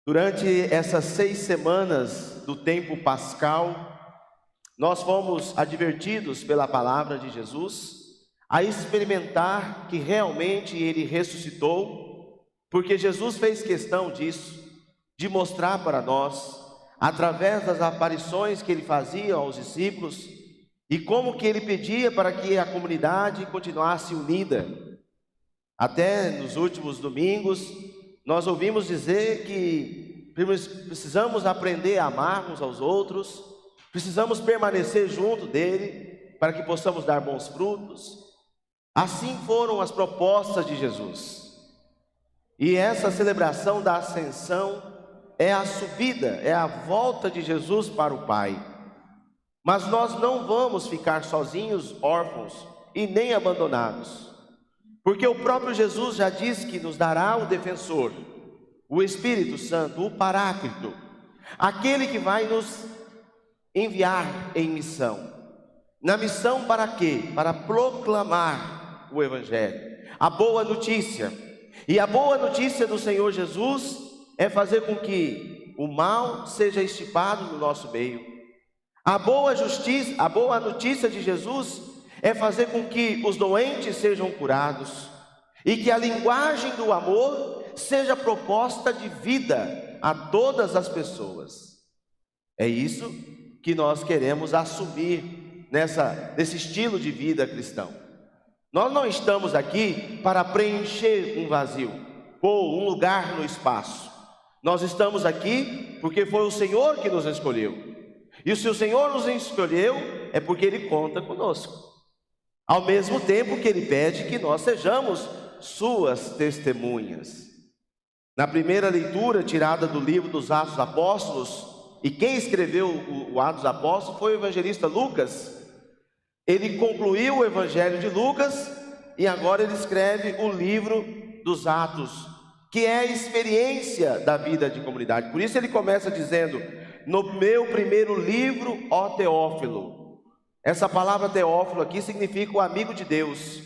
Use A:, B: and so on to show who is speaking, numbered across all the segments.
A: Durante essas 6 semanas do tempo pascal, nós fomos advertidos pela palavra de Jesus a experimentar que realmente Ele ressuscitou, porque Jesus fez questão disso, de mostrar para nós, através das aparições que Ele fazia aos discípulos, e como que Ele pedia para que a comunidade continuasse unida. Até nos últimos domingos, nós ouvimos dizer que precisamos aprender a amar uns aos outros, precisamos permanecer junto dele, para que possamos dar bons frutos. Assim foram as propostas de Jesus. E essa celebração da ascensão é a subida, é a volta de Jesus para o Pai. Mas nós não vamos ficar sozinhos, órfãos e nem abandonados, porque o próprio Jesus já disse que nos dará o defensor, o Espírito Santo, o Paráclito, aquele que vai nos enviar em missão. Na missão para quê? Para proclamar o Evangelho, a boa notícia. E a boa notícia do Senhor Jesus é fazer com que o mal seja extirpado no nosso meio. A boa notícia de Jesus é fazer com que os doentes sejam curados e que a linguagem do amor seja proposta de vida a todas as pessoas. É isso que nós queremos assumir nesse estilo de vida cristão. Nós não estamos aqui para preencher um vazio ou um lugar no espaço. Nós estamos aqui porque foi o Senhor que nos escolheu. E se o Senhor nos escolheu, é porque Ele conta conosco. Ao mesmo tempo que Ele pede que nós sejamos suas testemunhas. Na primeira leitura tirada do livro dos Atos dos Apóstolos, e quem escreveu o Atos dos Apóstolos foi o evangelista Lucas. Ele concluiu o Evangelho de Lucas e agora ele escreve o livro dos Atos, que é a experiência da vida de comunidade. Por isso ele começa dizendo: no meu primeiro livro, ó Teófilo. Essa palavra Teófilo aqui significa o amigo de Deus.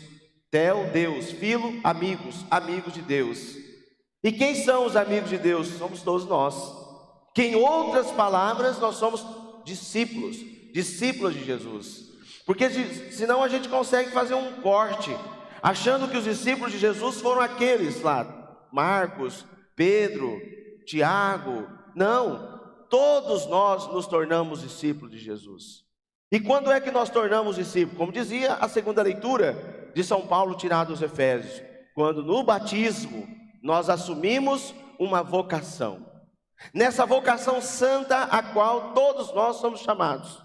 A: Teo, Deus, filo, amigos, amigos de Deus. E quem são os amigos de Deus? Somos todos nós. Que em outras palavras, nós somos discípulos de Jesus. Porque senão a gente consegue fazer um corte, achando que os discípulos de Jesus foram aqueles lá, Marcos, Pedro, Tiago. Não, todos nós nos tornamos discípulos de Jesus. E quando é que nós tornamos discípulos? Como dizia a segunda leitura de São Paulo tirada dos Efésios, quando no batismo nós assumimos uma vocação. Nessa vocação santa a qual todos nós somos chamados.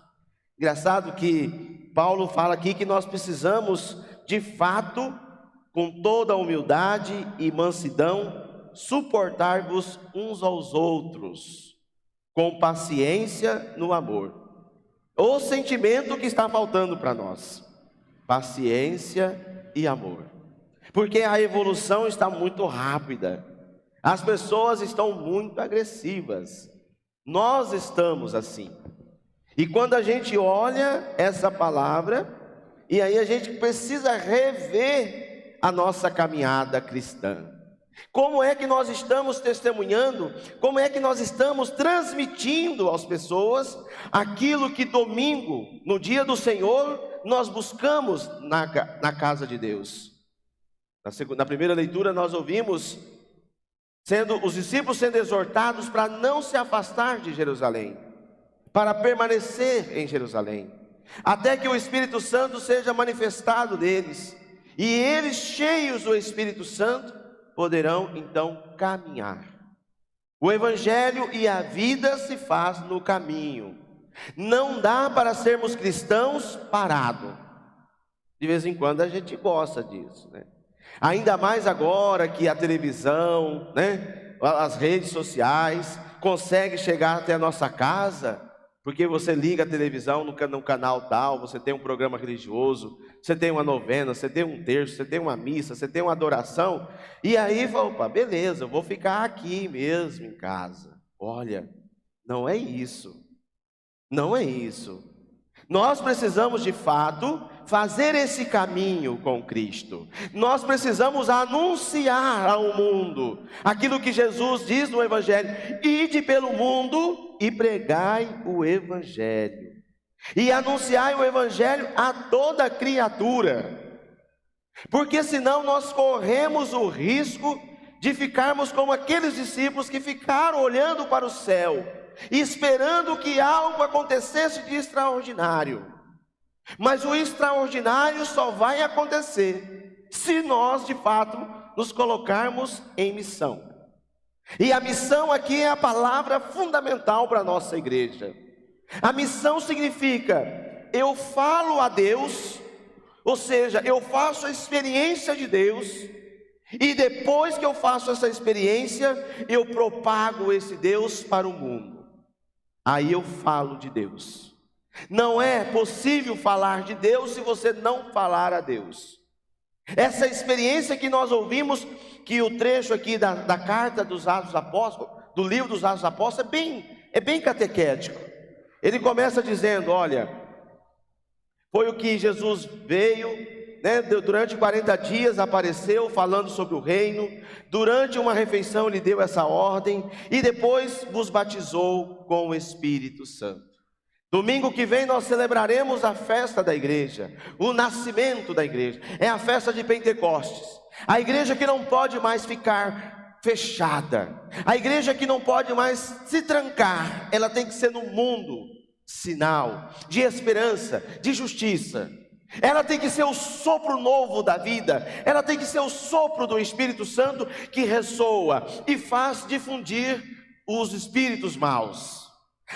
A: Engraçado que Paulo fala aqui que nós precisamos, de fato, com toda a humildade e mansidão, suportar-vos uns aos outros, com paciência no amor. O sentimento que está faltando para nós: paciência e amor. Porque a evolução está muito rápida, as pessoas estão muito agressivas, nós estamos assim. E quando a gente olha essa palavra, e aí a gente precisa rever a nossa caminhada cristã. Como é que nós estamos testemunhando? Como é que nós estamos transmitindo às pessoas aquilo que domingo, no dia do Senhor, nós buscamos na casa de Deus? Na primeira leitura nós ouvimos os discípulos sendo exortados para não se afastar de Jerusalém, para permanecer em Jerusalém, até que o Espírito Santo seja manifestado neles, e eles, cheios do Espírito Santo, poderão então caminhar. O Evangelho e a vida se faz no caminho. Não dá para sermos cristãos parados. De vez em quando a gente gosta disso, né? Ainda mais agora que a televisão, né, as redes sociais conseguem chegar até a nossa casa. Porque você liga a televisão no canal tal, você tem um programa religioso, você tem uma novena, você tem um terço, você tem uma missa, você tem uma adoração. E aí, opa, beleza, eu vou ficar aqui mesmo em casa. Olha, não é isso. Não é isso. Nós precisamos de fato fazer esse caminho com Cristo. Nós precisamos anunciar ao mundo aquilo que Jesus diz no Evangelho: ide pelo mundo e pregai o Evangelho. E anunciai o Evangelho a toda criatura. Porque senão nós corremos o risco de ficarmos como aqueles discípulos que ficaram olhando para o céu, esperando que algo acontecesse de extraordinário. Mas o extraordinário só vai acontecer se nós de fato nos colocarmos em missão. E a missão aqui é a palavra fundamental para a nossa igreja. A missão significa: eu falo a Deus, ou seja, eu faço a experiência de Deus, e depois que eu faço essa experiência, eu propago esse Deus para o mundo. Aí eu falo de Deus. Não é possível falar de Deus se você não falar a Deus. Essa experiência que nós ouvimos, que o trecho aqui da carta dos Atos dos Apóstolos, do livro dos Atos dos Apóstolos, é bem catequético. Ele começa dizendo: olha, foi o que Jesus veio, né, durante 40 dias apareceu falando sobre o reino. Durante uma refeição ele deu essa ordem, e depois vos batizou com o Espírito Santo. Domingo que vem nós celebraremos a festa da igreja, o nascimento da igreja, é a festa de Pentecostes. A igreja que não pode mais ficar fechada, a igreja que não pode mais se trancar, ela tem que ser no mundo sinal de esperança, de justiça. Ela tem que ser o sopro novo da vida, ela tem que ser o sopro do Espírito Santo que ressoa e faz difundir os espíritos maus,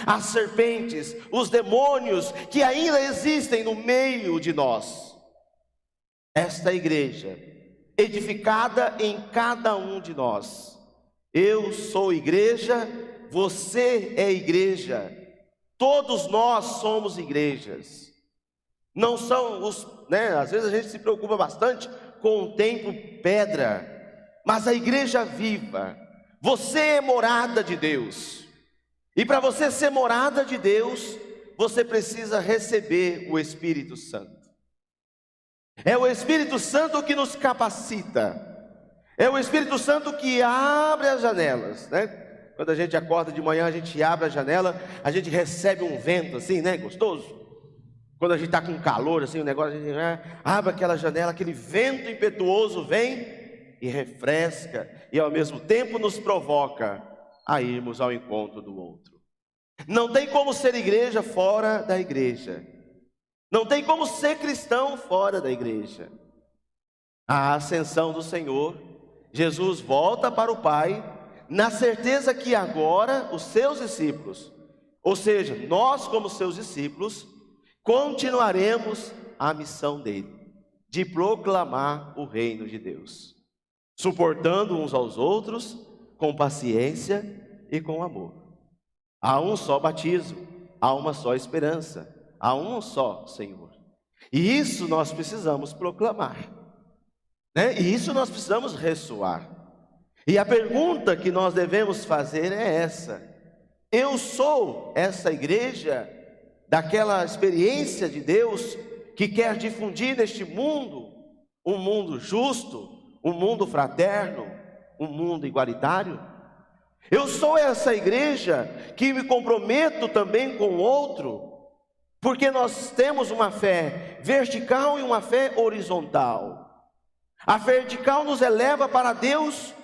A: as serpentes, os demônios que ainda existem no meio de nós. Esta igreja, edificada em cada um de nós. Eu sou igreja, você é igreja, todos nós somos igrejas. Não são os, às vezes a gente se preocupa bastante com o templo pedra, mas a igreja viva. Você é morada de Deus. E para você ser morada de Deus, você precisa receber o Espírito Santo. É o Espírito Santo que nos capacita. É o Espírito Santo que abre as janelas, Quando a gente acorda de manhã, a gente abre a janela, a gente recebe um vento assim, gostoso. Quando a gente está com calor, assim, o negócio, a gente abre aquela janela, aquele vento impetuoso vem e refresca, e ao mesmo tempo nos provoca a irmos ao encontro do outro. Não tem como ser igreja fora da igreja. Não tem como ser cristão fora da igreja. A ascensão do Senhor, Jesus volta para o Pai, na certeza que agora os seus discípulos, ou seja, nós como seus discípulos, continuaremos a missão dele, de proclamar o reino de Deus, suportando uns aos outros, com paciência e com amor. Há um só batismo, há uma só esperança, há um só Senhor. E isso nós precisamos proclamar, E isso nós precisamos ressoar. E a pergunta que nós devemos fazer é essa: eu sou essa igreja daquela experiência de Deus que quer difundir neste mundo um mundo justo, um mundo fraterno, um mundo igualitário? Eu sou essa igreja que me comprometo também com o outro, porque nós temos uma fé vertical e uma fé horizontal. A vertical nos eleva para Deus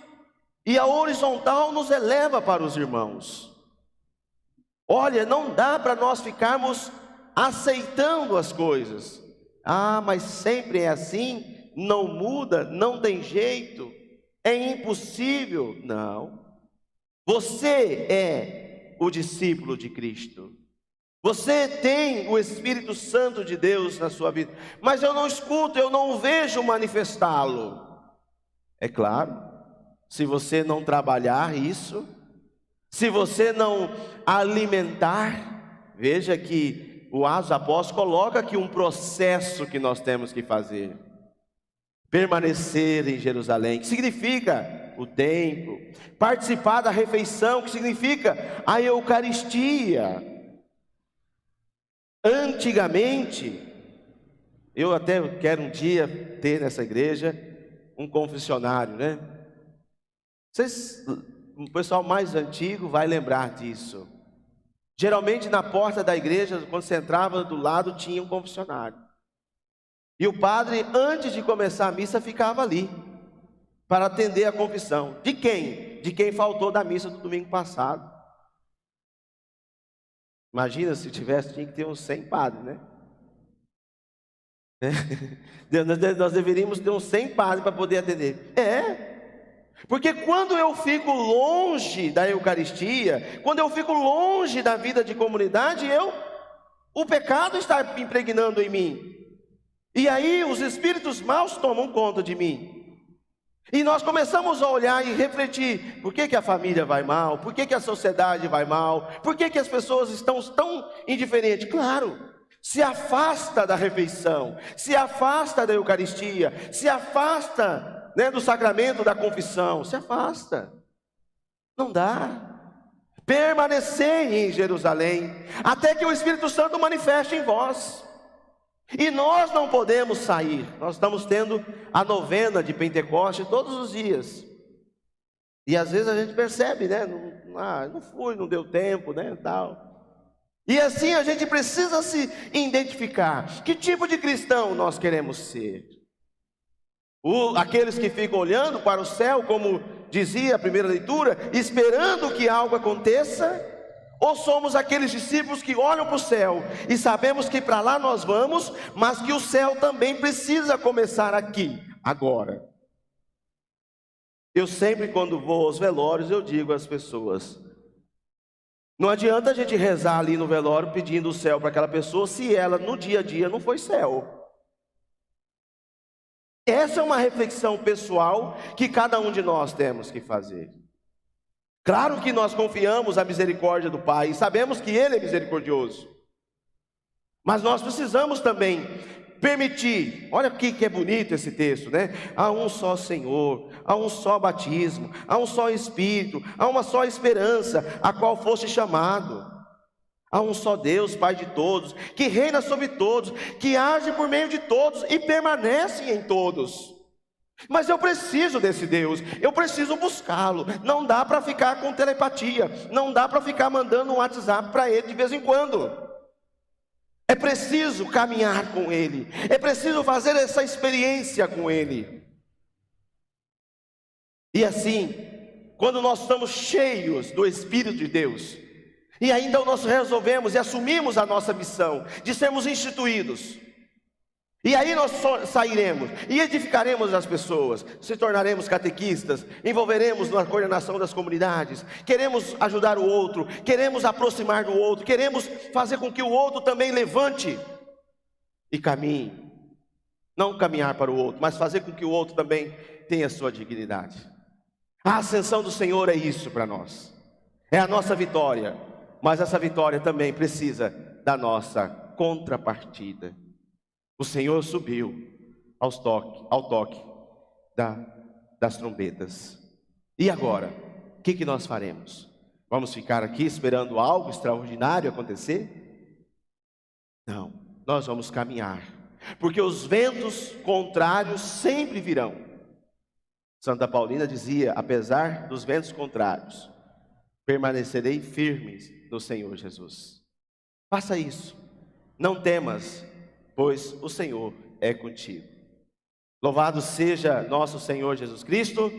A: e a horizontal nos eleva para os irmãos. Olha, não dá para nós ficarmos aceitando as coisas. Mas sempre é assim, não muda, não tem jeito, é impossível. Não. Você é o discípulo de Cristo. Você tem o Espírito Santo de Deus na sua vida. Mas eu não escuto, eu não vejo manifestá-lo. É claro, se você não trabalhar isso, se você não alimentar, veja que o Atos dos Apóstolos coloca aqui um processo que nós temos que fazer. Permanecer em Jerusalém, que significa o templo, participar da refeição, que significa a Eucaristia. Antigamente, Eu até quero um dia ter nessa igreja um confessionário, né? O pessoal mais antigo vai lembrar disso. Geralmente na porta da igreja, quando você entrava do lado, tinha um confessionário. E o padre, antes de começar a missa, ficava ali para atender a confissão. De quem? De quem faltou da missa do domingo passado. Imagina se tivesse, tinha que ter uns 100 padres, né? Nós deveríamos ter uns 100 padres para poder atender. Porque quando eu fico longe da Eucaristia, quando eu fico longe da vida de comunidade, o pecado está impregnando em mim. E aí os espíritos maus tomam conta de mim. E nós começamos a olhar e refletir: por que a família vai mal? Por que a sociedade vai mal? Por que as pessoas estão tão indiferentes? Claro, se afasta da refeição, se afasta da Eucaristia, se afasta, né, do sacramento da confissão, se afasta. Não dá. Permanecei em Jerusalém, até que o Espírito Santo manifeste em vós. E nós não podemos sair. Nós estamos tendo a novena de Pentecoste todos os dias. E às vezes a gente percebe, né? Não fui, não deu tempo, né? Tal. E assim a gente precisa se identificar. Que tipo de cristão nós queremos ser? Aqueles que ficam olhando para o céu, como dizia a primeira leitura, esperando que algo aconteça? Ou somos aqueles discípulos que olham para o céu e sabemos que para lá nós vamos, mas que o céu também precisa começar aqui, agora. Eu sempre, quando vou aos velórios, eu digo às pessoas: não adianta a gente rezar ali no velório pedindo o céu para aquela pessoa, se ela no dia a dia não foi céu. Essa é uma reflexão pessoal que cada um de nós temos que fazer. Claro que nós confiamos na misericórdia do Pai, e sabemos que Ele é misericordioso. Mas nós precisamos também permitir, olha aqui que é bonito esse texto, né? Há um só Senhor, há um só batismo, há um só Espírito, há uma só esperança, a qual foste chamado. Há um só Deus, Pai de todos, que reina sobre todos, que age por meio de todos e permanece em todos. Mas eu preciso desse Deus, eu preciso buscá-lo. Não dá para ficar com telepatia, não dá para ficar mandando um WhatsApp para ele de vez em quando. É preciso caminhar com ele, é preciso fazer essa experiência com ele. E assim, quando nós estamos cheios do Espírito de Deus, e ainda nós resolvemos e assumimos a nossa missão de sermos instituídos, e aí nós sairemos e edificaremos as pessoas, se tornaremos catequistas, envolveremos na coordenação das comunidades, queremos ajudar o outro, queremos aproximar do outro, queremos fazer com que o outro também levante e caminhe. Não caminhar para o outro, mas fazer com que o outro também tenha sua dignidade. A ascensão do Senhor é isso para nós, é a nossa vitória, mas essa vitória também precisa da nossa contrapartida. O Senhor subiu ao toque das trombetas. E agora, o que nós faremos? Vamos ficar aqui esperando algo extraordinário acontecer? Não, nós vamos caminhar, porque os ventos contrários sempre virão. Santa Paulina dizia: apesar dos ventos contrários, permanecerei firmes no Senhor Jesus. Faça isso, não temas, pois o Senhor é contigo. Louvado seja nosso Senhor Jesus Cristo.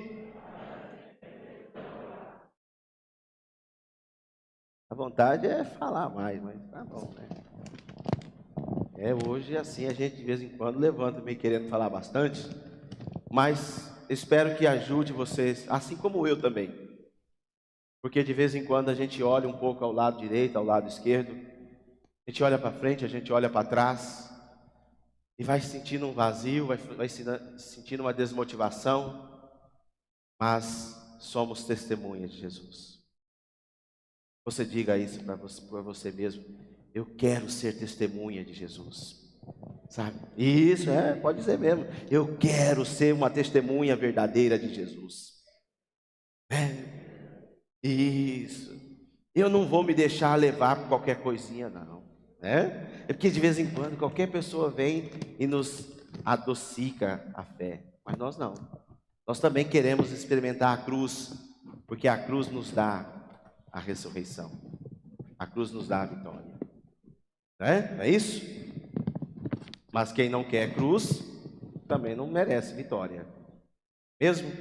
A: A vontade é falar mais, mas tá bom, né? Hoje assim a gente de vez em quando levanta meio querendo falar bastante, mas espero que ajude vocês, assim como eu também. Porque de vez em quando a gente olha um pouco ao lado direito, ao lado esquerdo, a gente olha para frente, a gente olha para trás, e vai sentindo um vazio, vai sentindo uma desmotivação, mas somos testemunhas de Jesus. Você diga isso para você mesmo: eu quero ser testemunha de Jesus, sabe? Isso, pode dizer mesmo, eu quero ser uma testemunha verdadeira de Jesus. Isso, eu não vou me deixar levar por qualquer coisinha não. né? É porque de vez em quando qualquer pessoa vem e nos adocica a fé, mas nós não. Nós também queremos experimentar a cruz, porque a cruz nos dá a ressurreição, a cruz nos dá a vitória, né? Não é isso? Mas quem não quer cruz também não merece vitória, mesmo